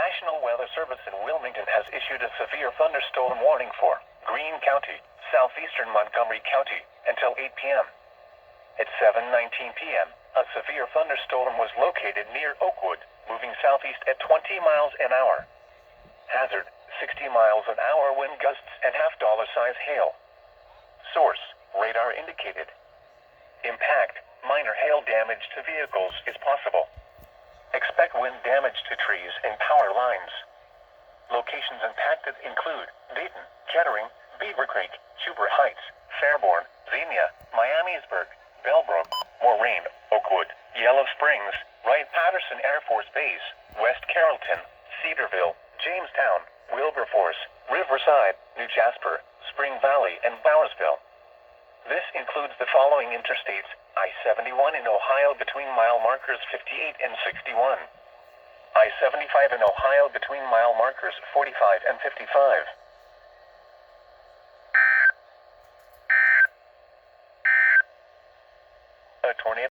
National Weather Service in Wilmington has issued a severe thunderstorm warning for Greene County, southeastern Montgomery County, until 8 p.m. At 7:19 p.m., a severe thunderstorm was located near Oakwood, moving southeast at 20 miles an hour. Hazard, 60 miles an hour wind gusts and half-dollar-size hail. Source, radar indicated. Impact, minor hail damage to vehicles is possible. Expect wind damage to trees and power lines. Locations impacted include Dayton, Kettering, Beaver Creek, Huber Heights, Fairborn, Xenia, Miamisburg, Bellbrook, Moraine, Oakwood, Yellow Springs, Wright-Patterson Air Force Base, West Carrollton, Cedarville, Jamestown, Wilberforce, Riverside, New Jasper, Spring Valley, and Bowersville. This includes the following interstates: I-71 in Ohio between mile markers 58 and 61. I-75 in Ohio between mile markers 45 and 55. A tornado